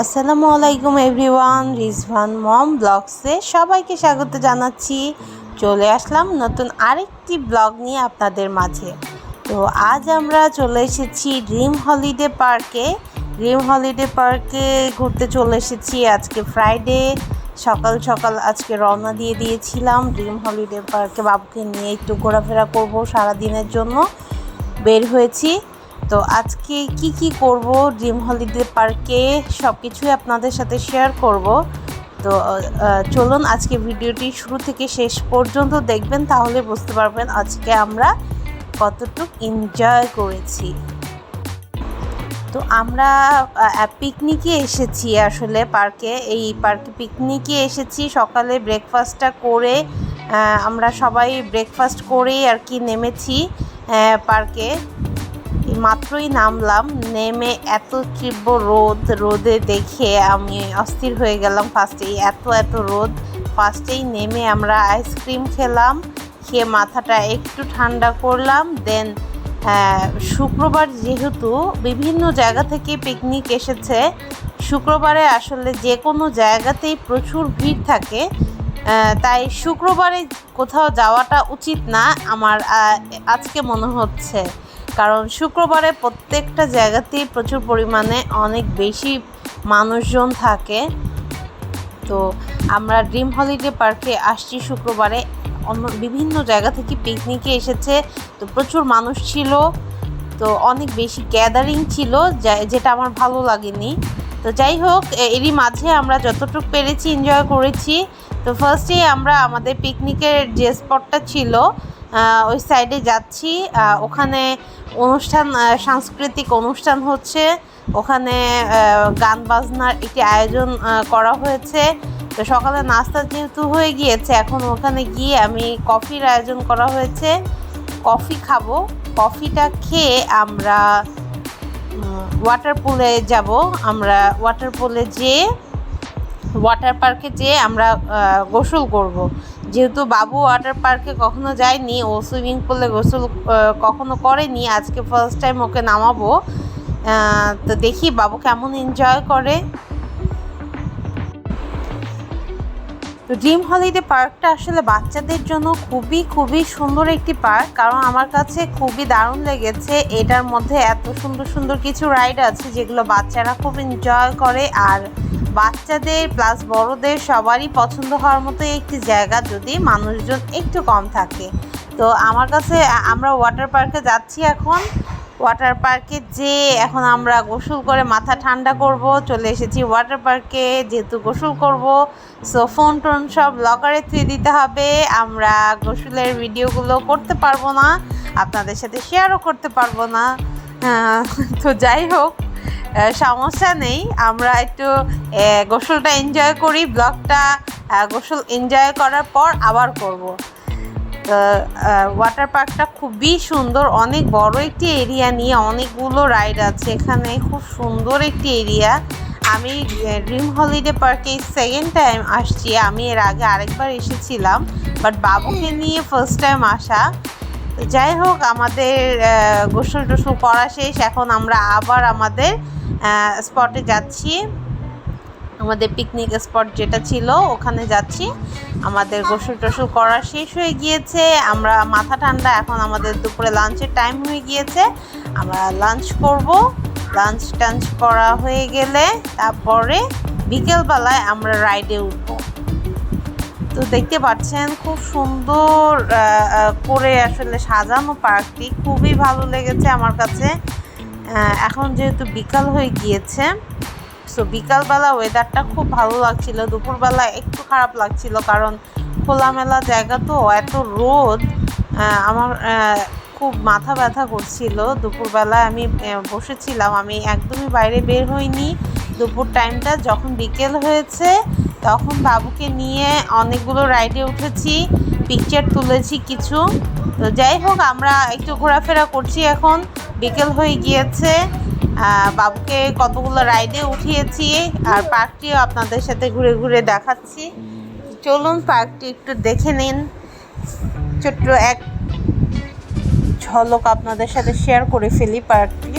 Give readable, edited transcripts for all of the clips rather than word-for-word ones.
আসসালামু আলাইকুম এভরিওয়ান, রিজভান মম ব্লগসে সবাইকে স্বাগত জানাচ্ছি। চলে আসলাম নতুন আরেকটি ব্লগ নিয়ে আপনাদের মাঝে। তো আজ আমরা চলে এসেছি ড্রিম হলিডে পার্কে ঘুরতে চলে এসেছি। আজকে ফ্রাইডে সকাল সকাল আজকে রওনা দিয়ে দিয়েছিলাম ড্রিম হলিডে পার্কে। বাবুকে নিয়ে একটু ঘোরাফেরা করব, সারাদিনের জন্য বের হয়েছি। তো আজকে কি করব ড্রিম হলিডে পার্কে সব কিছুই আপনাদের সাথে শেয়ার করব। তো চলুন আজকে ভিডিওটি শুরু থেকে শেষ পর্যন্ত দেখবেন, তাহলে বুঝতে পারবেন আজকে আমরা কতটুকু এনজয় করেছি। তো আমরা পিকনিকে এসেছি, আসলে এই পার্কে পিকনিকে এসেছি। সকালে ব্রেকফাস্টটা করে আমরা সবাই ব্রেকফাস্ট করেই আর কি নেমেছি পার্কে। মাত্রই নামলাম, নেমে এত তীব্র রোদে দেখে আমি অস্থির হয়ে গেলাম। ফার্স্টেই এত রোদ, ফার্স্টেই নেমে আমরা আইসক্রিম খেলাম, খেয়ে মাথাটা একটু ঠান্ডা করলাম। দেন শুক্রবার যেহেতু বিভিন্ন জায়গা থেকে পিকনিক এসেছে, শুক্রবারে আসলে যে কোনো জায়গাতেই প্রচুর ভিড় থাকে, তাই শুক্রবারে কোথাও যাওয়াটা উচিত না আমার আজকে মনে হচ্ছে। কারণ শুক্রবারে প্রত্যেকটা জায়গাতেই প্রচুর পরিমাণে অনেক বেশি মানুষজন থাকে। তো আমরা ড্রিম হলিডে পার্কে আসছি শুক্রবারে, বিভিন্ন জায়গা থেকে পিকনিকে এসেছে, তো প্রচুর মানুষ ছিল, তো অনেক বেশি গ্যাদারিং ছিল, যেটা আমার ভালো লাগেনি। তো যাই হোক, এরই মাঝে আমরা যতটুকু পেরেছি এনজয় করেছি। তো ফার্স্টেই আমরা আমাদের পিকনিকের যে স্পটটা ছিল ওই সাইডে যাচ্ছি। ওখানে সাংস্কৃতিক অনুষ্ঠান হচ্ছে, ওখানে গান বাজনার একটি আয়োজন করা হয়েছে। তো সকালে নাস্তা যেহেতু হয়ে গিয়েছে, এখন ওখানে গিয়ে আমি কফির আয়োজন করা হয়েছে, কফি খাবো। কফিটা খেয়ে আমরা ওয়াটার পুলে যাব। আমরা ওয়াটার পার্কে যেয়ে আমরা গোসল করব। যেহেতু বাবু ওয়াটার পার্কে কখনো যায়নি, ও সুইমিং পুলে গোসল কখনো করেনি, আজকে ফার্স্ট টাইম ওকে নামাবো। তো দেখি বাবু কেমন এনজয় করে। তো ড্রিম হলিডে পার্কটা আসলে বাচ্চাদের জন্য খুবই সুন্দর একটি পার্ক, কারণ আমার কাছে খুবই দারুণ লেগেছে। এটার মধ্যে এত সুন্দর কিছু রাইড আছে যেগুলো বাচ্চারা খুব এনজয় করে, আর বাচ্চাদের প্লাস বড়দের সবারই পছন্দ হওয়ার মতো একটি জায়গা, যদি মানুষজন একটু কম থাকে। তো আমার কাছে আমরা ওয়াটার পার্কে যাচ্ছি এখন। ওয়াটার পার্কে এখন আমরা গোসল করে মাথা ঠান্ডা করব। চলে এসেছি ওয়াটার পার্কে, যেহেতু গোসল করব, সো ফোন টোন সব লকারে থুয়ে দিতে হবে। আমরা গোসলের ভিডিওগুলো করতে পারবো না, আপনাদের সাথে শেয়ারও করতে পারবো না। তো যাই হোক, সমস্যা নেই, আমরা একটু গোসলটা এনজয় করি। ব্লগটা গোসল এনজয় করার পর আবার করব। ওয়াটার পার্কটা খুবই সুন্দর, অনেক বড় একটি এরিয়া নিয়ে অনেকগুলো রাইড আছে এখানে, খুব সুন্দর একটি এরিয়া। আমি ড্রিম হলিডে পার্কে সেকেন্ড টাইম আসছি। আমি এর আগে আরেকবার এসেছিলাম, বাট বাবুকে নিয়ে ফার্স্ট টাইম আসা। যাই হোক, আমাদের গোসল টোসল করা শেষ, এখন আমরা আবার আমাদের স্পটে যাচ্ছি। আমাদের পিকনিক স্পট যেটা ছিল ওখানে যাচ্ছি। আমাদের গোসল টোসল করা শেষ হয়ে গিয়েছে, আমরা মাথা ঠান্ডা, এখন আমাদের দুপুরে লাঞ্চের টাইম হয়ে গিয়েছে, আমরা লাঞ্চ করব। লাঞ্চ টাঞ্চ করা হয়ে গেলে তারপরে বিকেলবেলায় আমরা রাইডে উঠব। তো দেখতে পাচ্ছেন খুব সুন্দর করে আসলে সাজানো পার্কটি, খুবই ভালো লেগেছে আমার কাছে। এখন যেহেতু বিকাল হয়ে গিয়েছে, সো বিকালবেলা ওয়েদারটা খুব ভালো লাগছিল, দুপুরবেলা একটু খারাপ লাগছিল, কারণ খোলামেলা জায়গা তো, এত রোদ, আমার খুব মাথা ব্যথা করছিল। দুপুরবেলায় আমি বসেছিলাম, আমি একদমই বাইরে বের হইনি দুপুর টাইমটা। যখন বিকেল হয়েছে তখন বাবুকে নিয়ে অনেকগুলো রাইডে উঠেছি, পিকচার তুলেছি কিছু। তো যাই হোক, আমরা একটু ঘোরাফেরা করছি, এখন বিকেল হয়ে গিয়েছে। বাবুকে কতগুলো রাইডে উঠিয়েছি, আর পার্কটিও আপনাদের সাথে ঘুরে ঘুরে দেখাচ্ছি। চলুন পার্কটি একটু দেখে নিন, ছোট্ট এক ঝলক আপনাদের সাথে শেয়ার করে ফেলি পার্কটি।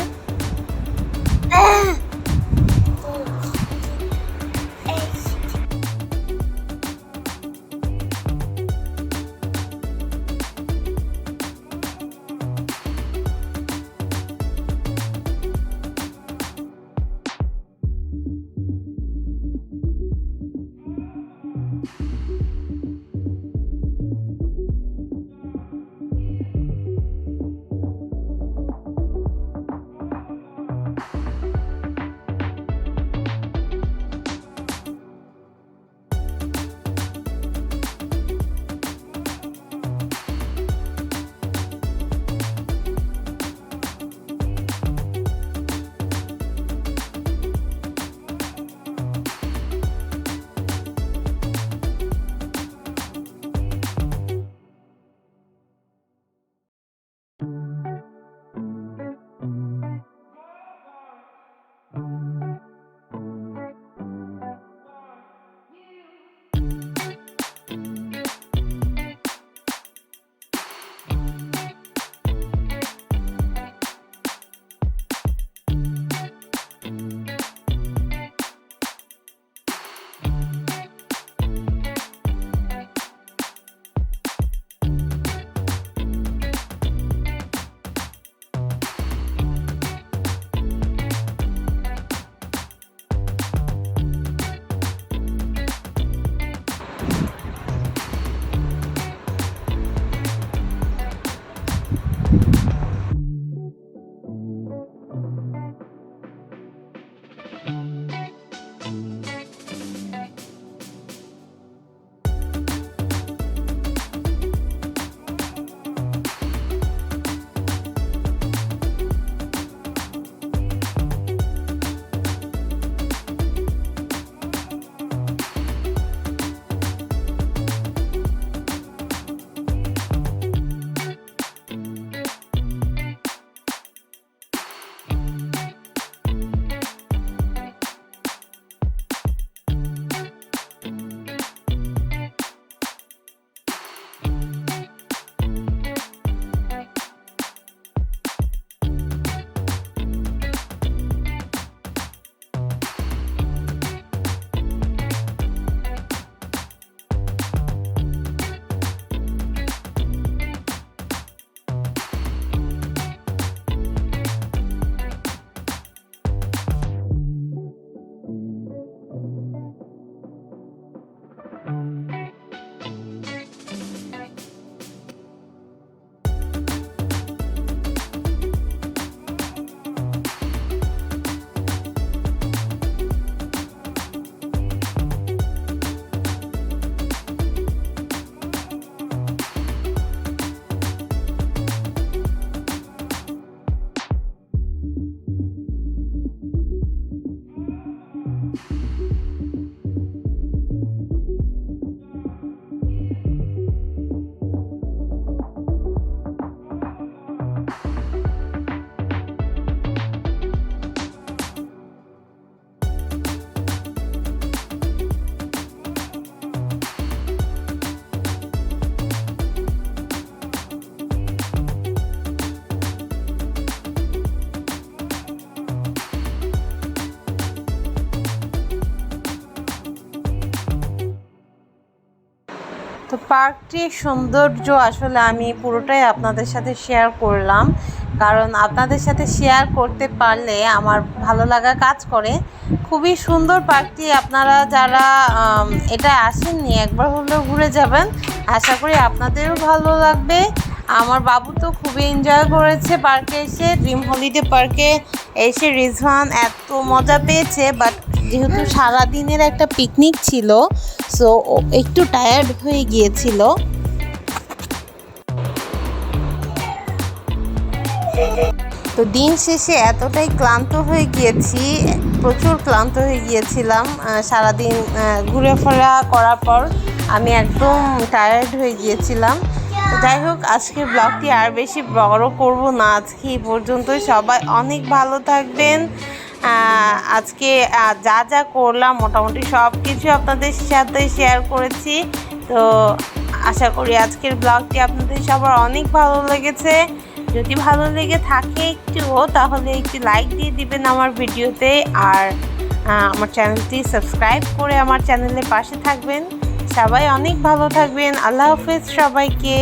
তো পার্কটির সৌন্দর্য আসলে আমি পুরোটাই আপনাদের সাথে শেয়ার করলাম, কারণ আপনাদের সাথে শেয়ার করতে পারলে আমার ভালো লাগা কাজ করে। খুবই সুন্দর পার্কটি, আপনারা যারা এটা আসেননি একবার হলেও ঘুরে যাবেন, আশা করি আপনাদেরও ভালো লাগবে। আমার বাবু তো খুবই এনজয় করেছে পার্কে এসে, ড্রিম হলিডে পার্কে এসে রিজওয়ান এত মজা পেয়েছে। বাট যেহেতু সারাদিনের একটা পিকনিক ছিল, সো একটু টায়ার্ড হয়ে গিয়েছিল। তো দিন শেষে এতটাই ক্লান্ত হয়ে গিয়েছি, প্রচুর ক্লান্ত হয়ে গিয়েছিলাম সারাদিন ঘুরেফেরা করার পর আমি একদম টায়ার্ড হয়ে গিয়েছিলাম। তো যাই হোক, আজকের ব্লগটি আর বেশি বড় করব না, আজকে এই পর্যন্ত। সবাই অনেক ভালো থাকবেন। আজকে যা যা করলাম মোটামুটি সব কিছু আপনাদের সাথে শেয়ার করেছি। তো আশা করি আজকের ব্লগটি আপনাদের সবার অনেক ভালো লেগেছে। যদি ভালো লেগে থাকে একটুও, তাহলে একটু লাইক দিয়ে দিবেন আমার ভিডিওতে, আর আমার চ্যানেলটি সাবস্ক্রাইব করে আমার চ্যানেলের পাশে থাকবেন। সবাই অনেক ভালো থাকবেন। আল্লাহ হাফেজ সবাইকে।